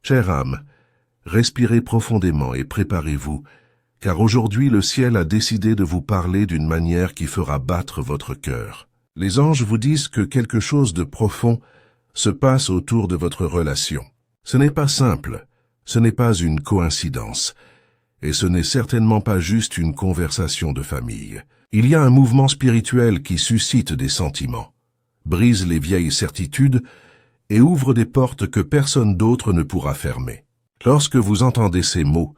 Chère âme, respirez profondément et préparez-vous, car aujourd'hui le ciel a décidé de vous parler d'une manière qui fera battre votre cœur. Les anges vous disent que quelque chose de profond se passe autour de votre relation. Ce n'est pas simple, ce n'est pas une coïncidence, et ce n'est certainement pas juste une conversation de famille. Il y a un mouvement spirituel qui suscite des sentiments, brise les vieilles certitudes et ouvre des portes que personne d'autre ne pourra fermer. Lorsque vous entendez ces mots,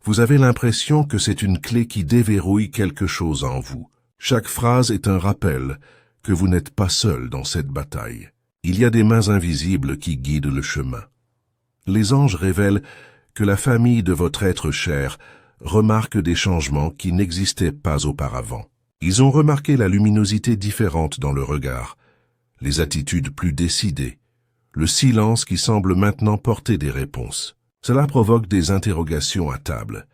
vous avez l'impression que c'est une clé qui déverrouille quelque chose en vous. Chaque phrase est un rappel que vous n'êtes pas seul dans cette bataille. Il y a des mains invisibles qui guident le chemin. Les anges révèlent que la famille de votre être cher remarque des changements qui n'existaient pas auparavant. Ils ont remarqué la luminosité différente dans le regard, les attitudes plus décidées, le silence qui semble maintenant porter des réponses. Cela provoque des interrogations à table,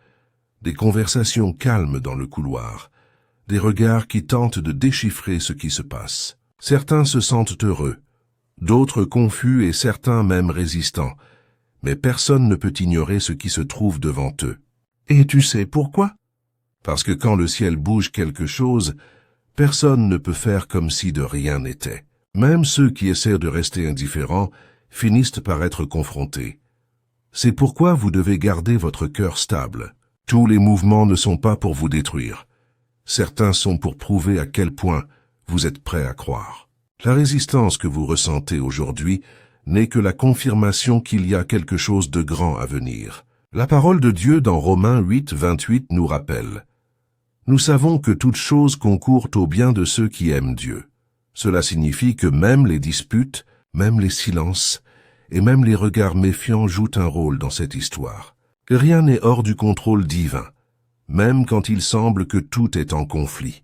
des conversations calmes dans le couloir, des regards qui tentent de déchiffrer ce qui se passe. Certains se sentent heureux, d'autres confus et certains même résistants, mais personne ne peut ignorer ce qui se trouve devant eux. Et tu sais pourquoi? Parce que quand le ciel bouge quelque chose, personne ne peut faire comme si de rien n'était. Même ceux qui essaient de rester indifférents finissent par être confrontés. C'est pourquoi vous devez garder votre cœur stable. Tous les mouvements ne sont pas pour vous détruire. Certains sont pour prouver à quel point vous êtes prêt à croire. La résistance que vous ressentez aujourd'hui n'est que la confirmation qu'il y a quelque chose de grand à venir. La parole de Dieu dans Romains 8, 28 nous rappelle: « Nous savons que toute chose concourt au bien de ceux qui aiment Dieu. » Cela signifie que même les disputes, même les silences, et même les regards méfiants jouent un rôle dans cette histoire. Rien n'est hors du contrôle divin, même quand il semble que tout est en conflit.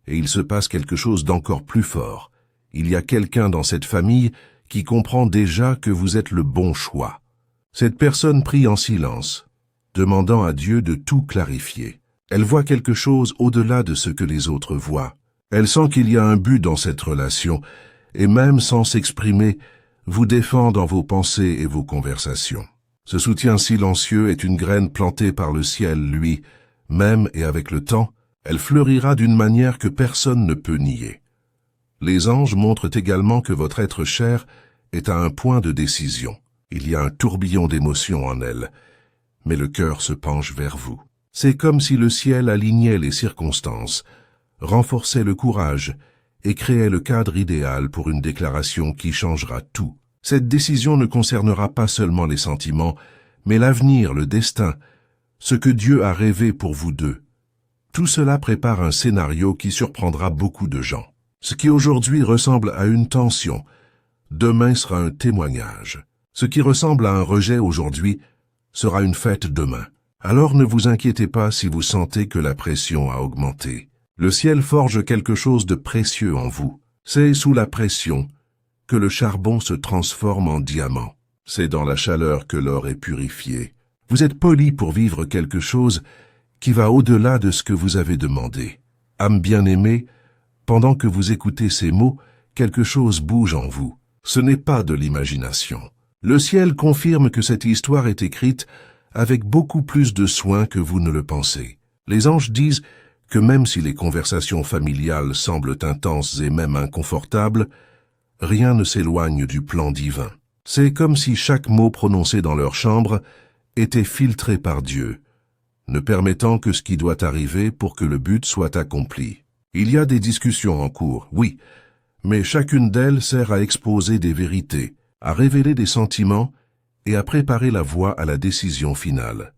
Et il se passe quelque chose d'encore plus fort. Il y a quelqu'un dans cette famille qui comprend déjà que vous êtes le bon choix. Cette personne prie en silence, demandant à Dieu de tout clarifier. Elle voit quelque chose au-delà de ce que les autres voient. Elle sent qu'il y a un but dans cette relation, et même sans s'exprimer, vous défend dans vos pensées et vos conversations. Ce soutien silencieux est une graine plantée par le ciel, lui, même et avec le temps, elle fleurira d'une manière que personne ne peut nier. Les anges montrent également que votre être cher est à un point de décision. Il y a un tourbillon d'émotions en elle, mais le cœur se penche vers vous. C'est comme si le ciel alignait les circonstances, renforçait le courage et créait le cadre idéal pour une déclaration qui changera tout. Cette décision ne concernera pas seulement les sentiments, mais l'avenir, le destin, ce que Dieu a rêvé pour vous deux. Tout cela prépare un scénario qui surprendra beaucoup de gens. Ce qui aujourd'hui ressemble à une tension, demain sera un témoignage. Ce qui ressemble à un rejet aujourd'hui sera une fête demain. Alors ne vous inquiétez pas si vous sentez que la pression a augmenté. Le ciel forge quelque chose de précieux en vous. C'est sous la pression que le charbon se transforme en diamant. C'est dans la chaleur que l'or est purifié. Vous êtes poli pour vivre quelque chose qui va au-delà de ce que vous avez demandé. Âme bien-aimée, pendant que vous écoutez ces mots, quelque chose bouge en vous. Ce n'est pas de l'imagination. Le ciel confirme que cette histoire est écrite avec beaucoup plus de soin que vous ne le pensez. Les anges disent que même si les conversations familiales semblent intenses et même inconfortables, rien ne s'éloigne du plan divin. C'est comme si chaque mot prononcé dans leur chambre était filtré par Dieu, ne permettant que ce qui doit arriver pour que le but soit accompli. Il y a des discussions en cours, oui, mais chacune d'elles sert à exposer des vérités, à révéler des sentiments et à préparer la voie à la décision finale.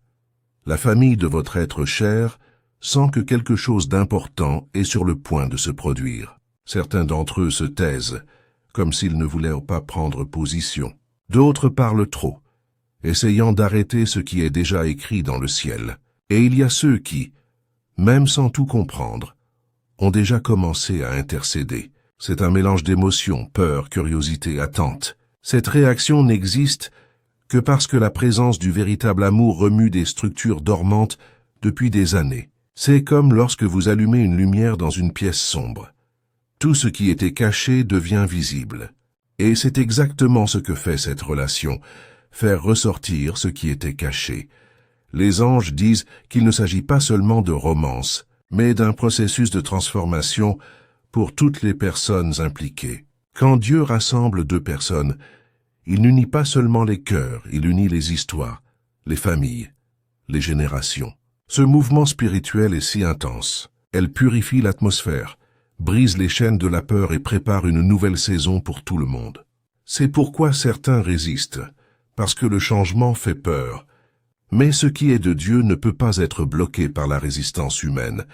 La famille de votre être cher sent que quelque chose d'important est sur le point de se produire. Certains d'entre eux se taisent, comme s'ils ne voulaient pas prendre position. D'autres parlent trop, essayant d'arrêter ce qui est déjà écrit dans le ciel. Et il y a ceux qui, même sans tout comprendre, ont déjà commencé à intercéder. C'est un mélange d'émotions, peur, curiosité, attente. Cette réaction n'existe que parce que la présence du véritable amour remue des structures dormantes depuis des années. C'est comme lorsque vous allumez une lumière dans une pièce sombre. Tout ce qui était caché devient visible. Et c'est exactement ce que fait cette relation, faire ressortir ce qui était caché. Les anges disent qu'il ne s'agit pas seulement de romance, mais d'un processus de transformation pour toutes les personnes impliquées. Quand Dieu rassemble deux personnes, il n'unit pas seulement les cœurs, il unit les histoires, les familles, les générations. Ce mouvement spirituel est si intense. Elle purifie l'atmosphère, brise les chaînes de la peur et prépare une nouvelle saison pour tout le monde. C'est pourquoi certains résistent, parce que le changement fait peur. Mais ce qui est de Dieu ne peut pas être bloqué par la résistance humaine.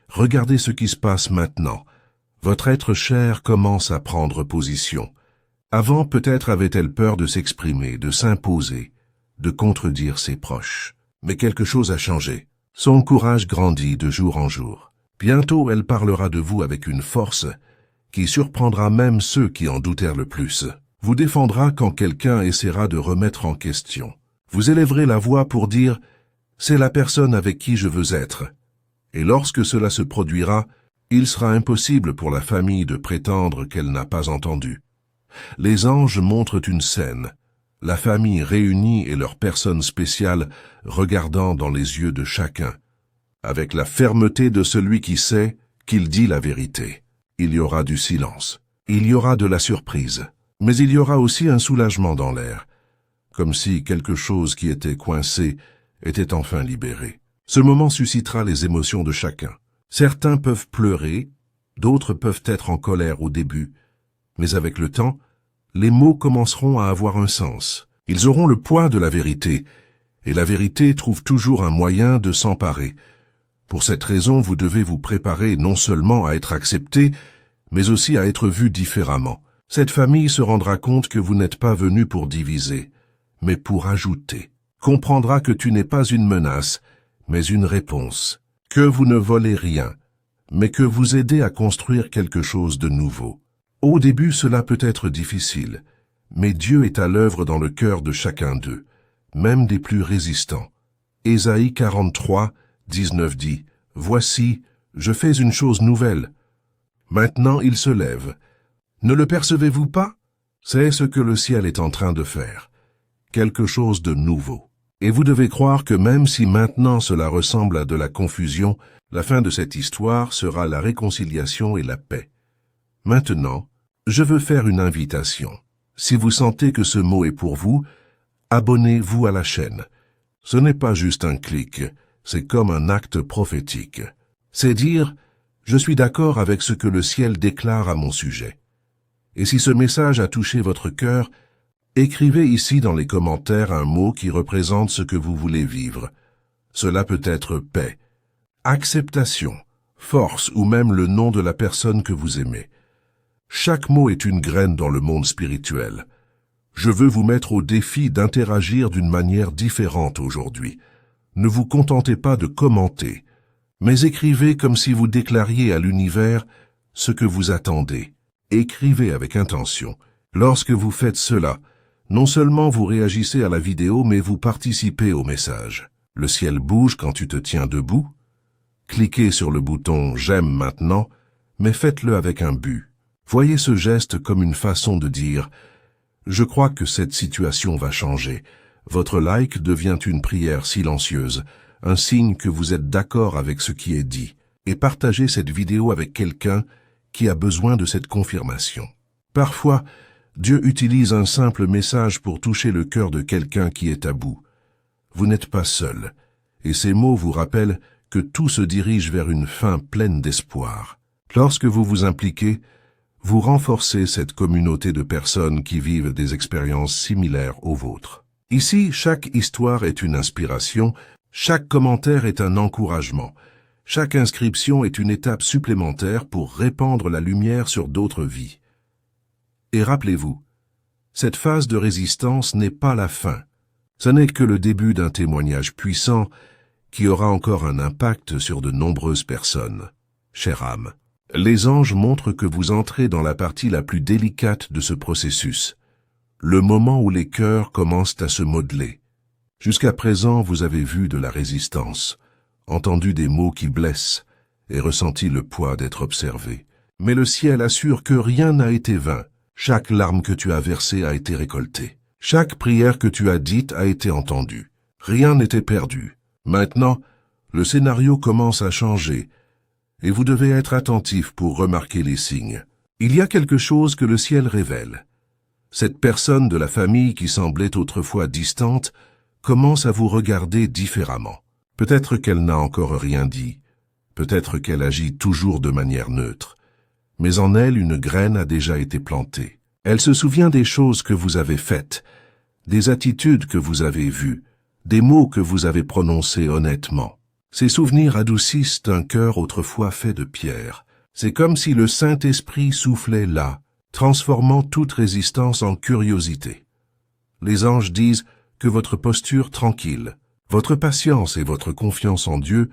Regardez ce qui se passe maintenant. Votre être cher commence à prendre position. Avant, peut-être avait-elle peur de s'exprimer, de s'imposer, de contredire ses proches. Mais quelque chose a changé. Son courage grandit de jour en jour. Bientôt, elle parlera de vous avec une force qui surprendra même ceux qui en doutèrent le plus. Vous défendra quand quelqu'un essaiera de remettre en question. Vous élèverez la voix pour dire « c'est la personne avec qui je veux être ». Et lorsque cela se produira, il sera impossible pour la famille de prétendre qu'elle n'a pas entendu. Les anges montrent une scène, la famille réunie et leur personne spéciale regardant dans les yeux de chacun, avec la fermeté de celui qui sait qu'il dit la vérité. Il y aura du silence, il y aura de la surprise, mais il y aura aussi un soulagement dans l'air, comme si quelque chose qui était coincé était enfin libéré. Ce moment suscitera les émotions de chacun. Certains peuvent pleurer, d'autres peuvent être en colère au début, mais avec le temps, les mots commenceront à avoir un sens. Ils auront le poids de la vérité, et la vérité trouve toujours un moyen de s'emparer. Pour cette raison, vous devez vous préparer non seulement à être accepté, mais aussi à être vu différemment. Cette famille se rendra compte que vous n'êtes pas venu pour diviser, mais pour ajouter. Comprendra que tu n'es pas une menace, mais une réponse. Que vous ne volez rien, mais que vous aidez à construire quelque chose de nouveau. Au début, cela peut être difficile, mais Dieu est à l'œuvre dans le cœur de chacun d'eux, même des plus résistants. Ésaïe 43, 19 dit « Voici, je fais une chose nouvelle. Maintenant il se lève. Ne le percevez-vous pas? C'est ce que le ciel est en train de faire. Quelque chose de nouveau. Et vous devez croire que même si maintenant cela ressemble à de la confusion, la fin de cette histoire sera la réconciliation et la paix. Maintenant, je veux faire une invitation. Si vous sentez que ce mot est pour vous, abonnez-vous à la chaîne. Ce n'est pas juste un clic, c'est comme un acte prophétique. C'est dire, je suis d'accord avec ce que le ciel déclare à mon sujet. Et si ce message a touché votre cœur, écrivez ici dans les commentaires un mot qui représente ce que vous voulez vivre. Cela peut être paix, acceptation, force ou même le nom de la personne que vous aimez. Chaque mot est une graine dans le monde spirituel. Je veux vous mettre au défi d'interagir d'une manière différente aujourd'hui. Ne vous contentez pas de commenter, mais écrivez comme si vous déclariez à l'univers ce que vous attendez. Écrivez avec intention. Lorsque vous faites cela, non seulement vous réagissez à la vidéo, mais vous participez au message. Le ciel bouge quand tu te tiens debout. Cliquez sur le bouton « J'aime maintenant », mais faites-le avec un but. Voyez ce geste comme une façon de dire « Je crois que cette situation va changer ». Votre like devient une prière silencieuse, un signe que vous êtes d'accord avec ce qui est dit. Et partagez cette vidéo avec quelqu'un qui a besoin de cette confirmation. Parfois, Dieu utilise un simple message pour toucher le cœur de quelqu'un qui est à bout. Vous n'êtes pas seul, et ces mots vous rappellent que tout se dirige vers une fin pleine d'espoir. Lorsque vous vous impliquez, vous renforcez cette communauté de personnes qui vivent des expériences similaires aux vôtres. Ici, chaque histoire est une inspiration, chaque commentaire est un encouragement, chaque inscription est une étape supplémentaire pour répandre la lumière sur d'autres vies. Et rappelez-vous, cette phase de résistance n'est pas la fin. Ce n'est que le début d'un témoignage puissant qui aura encore un impact sur de nombreuses personnes. Chère âme, les anges montrent que vous entrez dans la partie la plus délicate de ce processus, le moment où les cœurs commencent à se modeler. Jusqu'à présent, vous avez vu de la résistance, entendu des mots qui blessent et ressenti le poids d'être observé. Mais le ciel assure que rien n'a été vain. Chaque larme que tu as versée a été récoltée. Chaque prière que tu as dite a été entendue. Rien n'était perdu. Maintenant, le scénario commence à changer, et vous devez être attentif pour remarquer les signes. Il y a quelque chose que le ciel révèle. Cette personne de la famille qui semblait autrefois distante commence à vous regarder différemment. Peut-être qu'elle n'a encore rien dit, peut-être qu'elle agit toujours de manière neutre, mais en elle une graine a déjà été plantée. Elle se souvient des choses que vous avez faites, des attitudes que vous avez vues, des mots que vous avez prononcés honnêtement. Ces souvenirs adoucissent un cœur autrefois fait de pierre. C'est comme si le Saint-Esprit soufflait là, transformant toute résistance en curiosité. Les anges disent que votre posture tranquille, votre patience et votre confiance en Dieu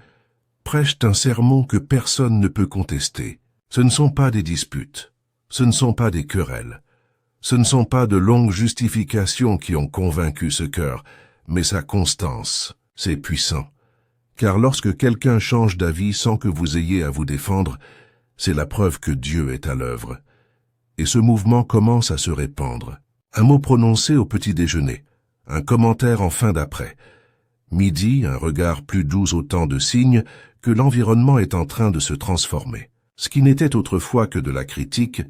prêchent un sermon que personne ne peut contester. Ce ne sont pas des disputes, ce ne sont pas des querelles, ce ne sont pas de longues justifications qui ont convaincu ce cœur, mais sa constance. C'est puissant. Car lorsque quelqu'un change d'avis sans que vous ayez à vous défendre, c'est la preuve que Dieu est à l'œuvre. Et ce mouvement commence à se répandre. Un mot prononcé au petit déjeuner, un commentaire en fin d'après. Midi, un regard plus doux, autant de signes que l'environnement est en train de se transformer. Ce qui n'était autrefois que de la critique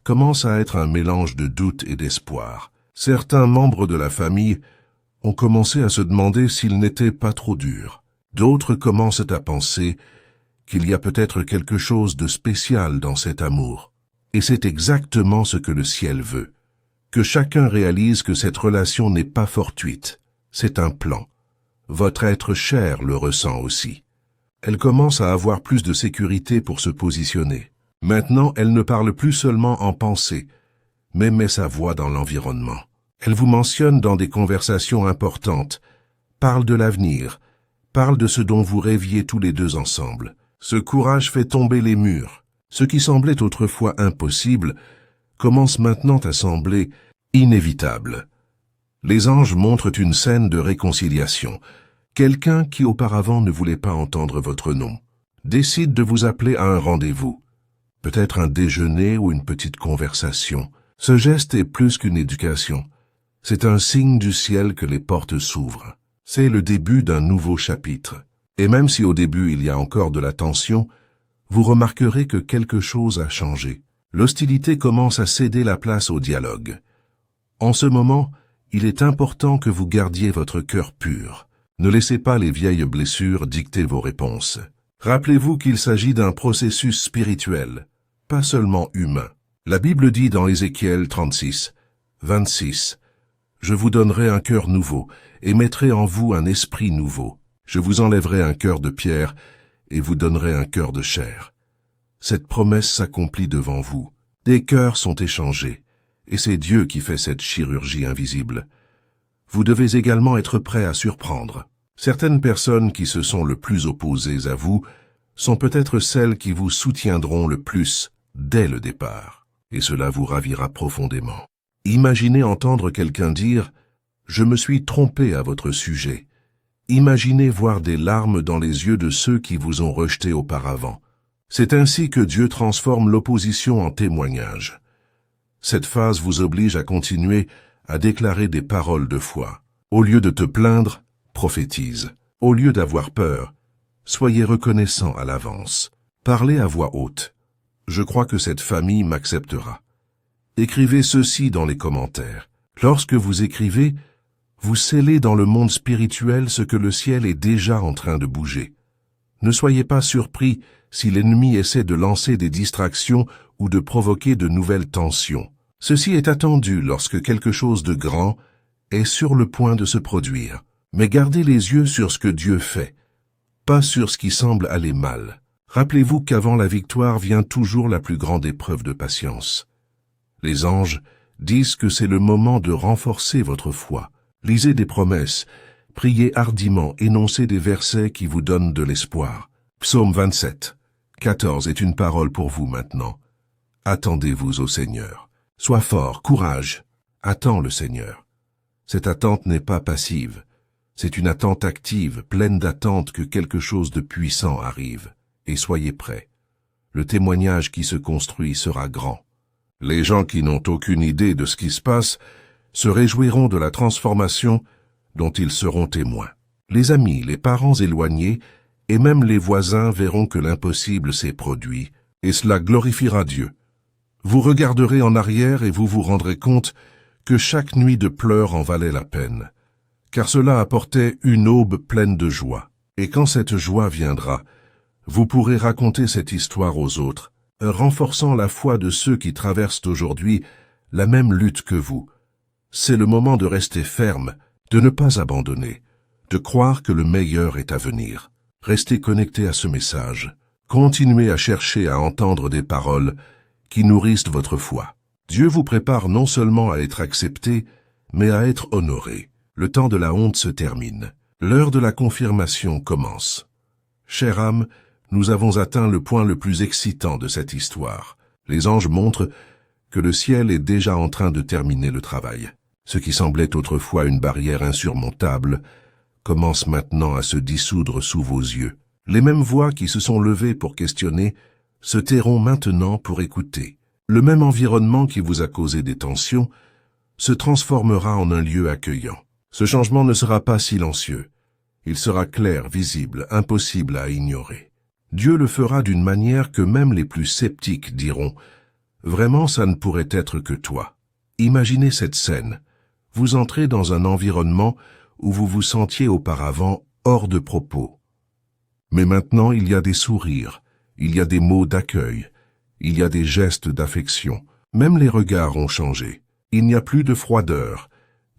commence à être un mélange de doute et d'espoir. Certains membres de la famille ont commencé à se demander s'il n'était pas trop dur. D'autres commencent à penser qu'il y a peut-être quelque chose de spécial dans cet amour. Et c'est exactement ce que le ciel veut. Que chacun réalise que cette relation n'est pas fortuite. C'est un plan. Votre être cher le ressent aussi. Elle commence à avoir plus de sécurité pour se positionner. Maintenant, elle ne parle plus seulement en pensée, mais met sa voix dans l'environnement. Elle vous mentionne dans des conversations importantes, parle de l'avenir, parle de ce dont vous rêviez tous les deux ensemble. Ce courage fait tomber les murs. Ce qui semblait autrefois impossible commence maintenant à sembler inévitable. Les anges montrent une scène de réconciliation. Quelqu'un qui auparavant ne voulait pas entendre votre nom décide de vous appeler à un rendez-vous. Peut-être un déjeuner ou une petite conversation. Ce geste est plus qu'une éducation. C'est un signe du ciel que les portes s'ouvrent. C'est le début d'un nouveau chapitre. Et même si au début il y a encore de la tension, vous remarquerez que quelque chose a changé. L'hostilité commence à céder la place au dialogue. En ce moment, il est important que vous gardiez votre cœur pur. Ne laissez pas les vieilles blessures dicter vos réponses. Rappelez-vous qu'il s'agit d'un processus spirituel, pas seulement humain. La Bible dit dans Ézéchiel 36, 26, « Je vous donnerai un cœur nouveau et mettrai en vous un esprit nouveau. Je vous enlèverai un cœur de pierre et vous donnerai un cœur de chair. » Cette promesse s'accomplit devant vous. Des cœurs sont échangés, et c'est Dieu qui fait cette chirurgie invisible. Vous devez également être prêt à surprendre. Certaines personnes qui se sont le plus opposées à vous sont peut-être celles qui vous soutiendront le plus dès le départ, et cela vous ravira profondément. Imaginez entendre quelqu'un dire « Je me suis trompé à votre sujet ». Imaginez voir des larmes dans les yeux de ceux qui vous ont rejeté auparavant. C'est ainsi que Dieu transforme l'opposition en témoignage. Cette phase vous oblige à continuer à déclarer des paroles de foi. Au lieu de te plaindre, prophétise. Au lieu d'avoir peur, soyez reconnaissant à l'avance. Parlez à voix haute. Je crois que cette famille m'acceptera. Écrivez ceci dans les commentaires. Lorsque vous écrivez, vous scellez dans le monde spirituel ce que le ciel est déjà en train de bouger. Ne soyez pas surpris si l'ennemi essaie de lancer des distractions ou de provoquer de nouvelles tensions. Ceci est attendu lorsque quelque chose de grand est sur le point de se produire. Mais gardez les yeux sur ce que Dieu fait, pas sur ce qui semble aller mal. Rappelez-vous qu'avant la victoire vient toujours la plus grande épreuve de patience. Les anges disent que c'est le moment de renforcer votre foi. Lisez des promesses, priez hardiment, énoncez des versets qui vous donnent de l'espoir. Psaume 27, 14 est une parole pour vous maintenant. Attendez-vous au Seigneur. Sois fort, courage. Attends le Seigneur. Cette attente n'est pas passive. C'est une attente active, pleine d'attente que quelque chose de puissant arrive. Et soyez prêts. Le témoignage qui se construit sera grand. Les gens qui n'ont aucune idée de ce qui se passe se réjouiront de la transformation dont ils seront témoins. Les amis, les parents éloignés et même les voisins verront que l'impossible s'est produit, et cela glorifiera Dieu. Vous regarderez en arrière et vous vous rendrez compte que chaque nuit de pleurs en valait la peine, car cela apportait une aube pleine de joie. Et quand cette joie viendra, vous pourrez raconter cette histoire aux autres, renforçant la foi de ceux qui traversent aujourd'hui la même lutte que vous. C'est le moment de rester ferme, de ne pas abandonner, de croire que le meilleur est à venir. Restez connectés à ce message. Continuez à chercher à entendre des paroles qui nourrissent votre foi. Dieu vous prépare non seulement à être accepté, mais à être honoré. Le temps de la honte se termine. L'heure de la confirmation commence. Chère âme, nous avons atteint le point le plus excitant de cette histoire. Les anges montrent que le ciel est déjà en train de terminer le travail. Ce qui semblait autrefois une barrière insurmontable commence maintenant à se dissoudre sous vos yeux. Les mêmes voix qui se sont levées pour questionner se tairont maintenant pour écouter. Le même environnement qui vous a causé des tensions se transformera en un lieu accueillant. Ce changement ne sera pas silencieux. Il sera clair, visible, impossible à ignorer. Dieu le fera d'une manière que même les plus sceptiques diront « Vraiment, ça ne pourrait être que toi ». Imaginez cette scène. Vous entrez dans un environnement où vous vous sentiez auparavant hors de propos. Mais maintenant, il y a des sourires, il y a des mots d'accueil, il y a des gestes d'affection. Même les regards ont changé. Il n'y a plus de froideur.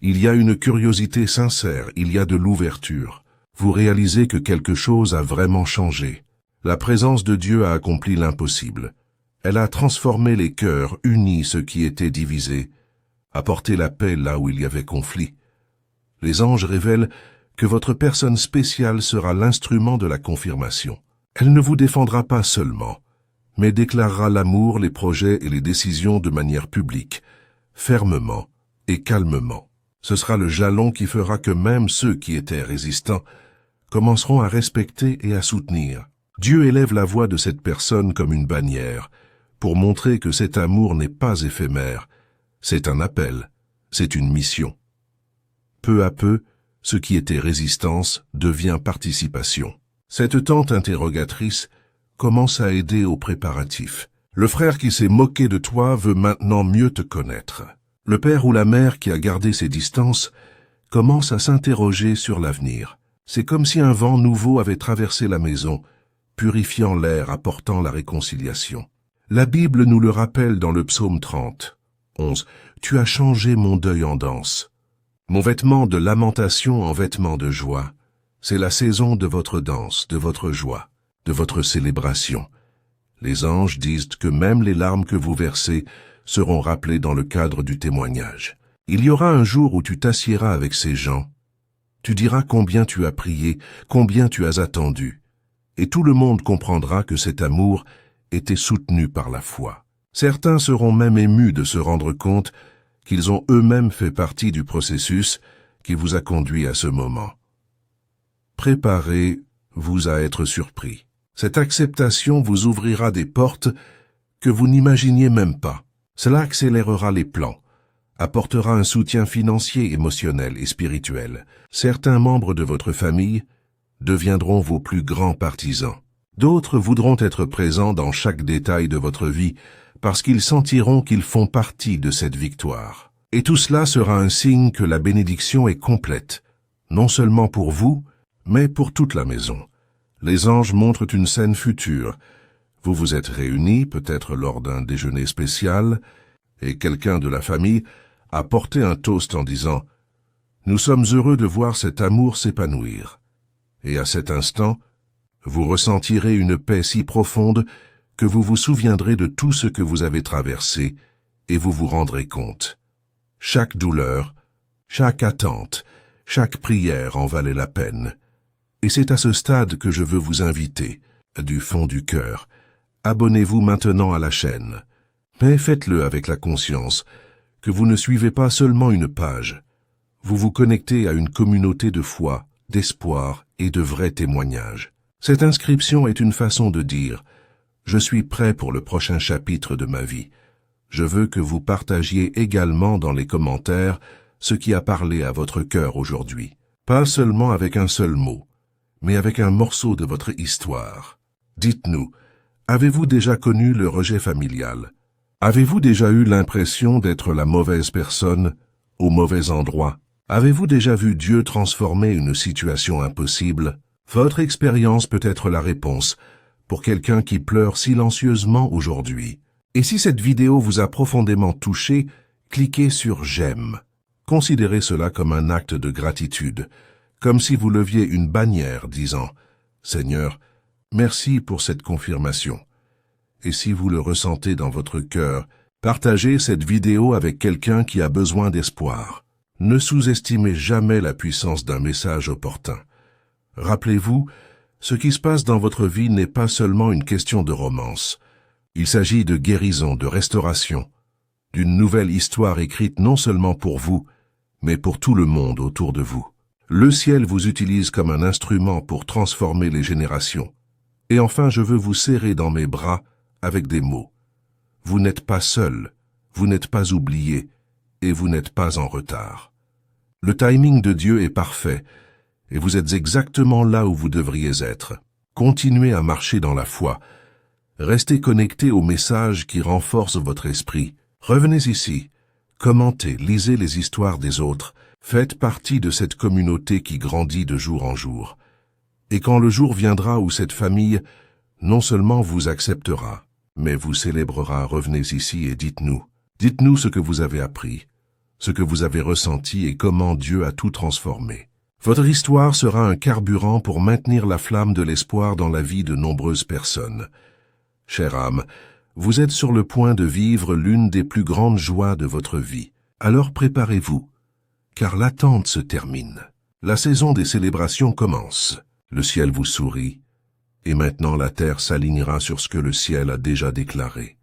Il y a une curiosité sincère, il y a de l'ouverture. Vous réalisez que quelque chose a vraiment changé. La présence de Dieu a accompli l'impossible. Elle a transformé les cœurs, uni ceux qui étaient divisés, apporté la paix là où il y avait conflit. Les anges révèlent que votre personne spéciale sera l'instrument de la confirmation. Elle ne vous défendra pas seulement, mais déclarera l'amour, les projets et les décisions de manière publique, fermement et calmement. Ce sera le jalon qui fera que même ceux qui étaient résistants commenceront à respecter et à soutenir. Dieu élève la voix de cette personne comme une bannière, pour montrer que cet amour n'est pas éphémère, c'est un appel, c'est une mission. Peu à peu, ce qui était résistance devient participation. Cette tante interrogatrice commence à aider aux préparatifs. Le frère qui s'est moqué de toi veut maintenant mieux te connaître. Le père ou la mère qui a gardé ses distances commence à s'interroger sur l'avenir. C'est comme si un vent nouveau avait traversé la maison, purifiant l'air, apportant la réconciliation. La Bible nous le rappelle dans le psaume 30, 11. « Tu as changé mon deuil en danse. Mon vêtement de lamentation en vêtement de joie. C'est la saison de votre danse, de votre joie, de votre célébration. » Les anges disent que même les larmes que vous versez seront rappelées dans le cadre du témoignage. Il y aura un jour où tu t'assiéras avec ces gens. Tu diras combien tu as prié, combien tu as attendu. Et tout le monde comprendra que cet amour était soutenu par la foi. Certains seront même émus de se rendre compte qu'ils ont eux-mêmes fait partie du processus qui vous a conduit à ce moment. Préparez-vous à être surpris. Cette acceptation vous ouvrira des portes que vous n'imaginiez même pas. Cela accélérera les plans, apportera un soutien financier, émotionnel et spirituel. Certains membres de votre famille deviendront vos plus grands partisans. D'autres voudront être présents dans chaque détail de votre vie parce qu'ils sentiront qu'ils font partie de cette victoire. Et tout cela sera un signe que la bénédiction est complète, non seulement pour vous, mais pour toute la maison. Les anges montrent une scène future. Vous vous êtes réunis, peut-être lors d'un déjeuner spécial, et quelqu'un de la famille a porté un toast en disant « Nous sommes heureux de voir cet amour s'épanouir. » Et à cet instant, vous ressentirez une paix si profonde que vous vous souviendrez de tout ce que vous avez traversé et vous vous rendrez compte. Chaque douleur, chaque attente, chaque prière en valait la peine. Et c'est à ce stade que je veux vous inviter, du fond du cœur. Abonnez-vous maintenant à la chaîne, mais faites-le avec la conscience que vous ne suivez pas seulement une page. Vous vous connectez à une communauté de foi, d'espoir et de vrais témoignages. Cette inscription est une façon de dire « Je suis prêt pour le prochain chapitre de ma vie ». Je veux que vous partagiez également dans les commentaires ce qui a parlé à votre cœur aujourd'hui. Pas seulement avec un seul mot, mais avec un morceau de votre histoire. Dites-nous, avez-vous déjà connu le rejet familial? Avez-vous déjà eu l'impression d'être la mauvaise personne au mauvais endroit? Avez-vous déjà vu Dieu transformer une situation impossible? Votre expérience peut être la réponse pour quelqu'un qui pleure silencieusement aujourd'hui. Et si cette vidéo vous a profondément touché, cliquez sur « J'aime ». Considérez cela comme un acte de gratitude, comme si vous leviez une bannière disant « Seigneur, merci pour cette confirmation ». Et si vous le ressentez dans votre cœur, partagez cette vidéo avec quelqu'un qui a besoin d'espoir. Ne sous-estimez jamais la puissance d'un message opportun. Rappelez-vous, ce qui se passe dans votre vie n'est pas seulement une question de romance. Il s'agit de guérison, de restauration, d'une nouvelle histoire écrite non seulement pour vous, mais pour tout le monde autour de vous. Le ciel vous utilise comme un instrument pour transformer les générations. Et enfin, je veux vous serrer dans mes bras avec des mots. Vous n'êtes pas seul, vous n'êtes pas oublié, et vous n'êtes pas en retard. Le timing de Dieu est parfait, et vous êtes exactement là où vous devriez être. Continuez à marcher dans la foi. Restez connectés aux messages qui renforcent votre esprit. Revenez ici, commentez, lisez les histoires des autres, faites partie de cette communauté qui grandit de jour en jour. Et quand le jour viendra où cette famille non seulement vous acceptera, mais vous célébrera, revenez ici et dites-nous. Dites-nous ce que vous avez appris, ce que vous avez ressenti et comment Dieu a tout transformé. Votre histoire sera un carburant pour maintenir la flamme de l'espoir dans la vie de nombreuses personnes. Chère âme, vous êtes sur le point de vivre l'une des plus grandes joies de votre vie. Alors préparez-vous, car l'attente se termine. La saison des célébrations commence. Le ciel vous sourit, et maintenant la terre s'alignera sur ce que le ciel a déjà déclaré.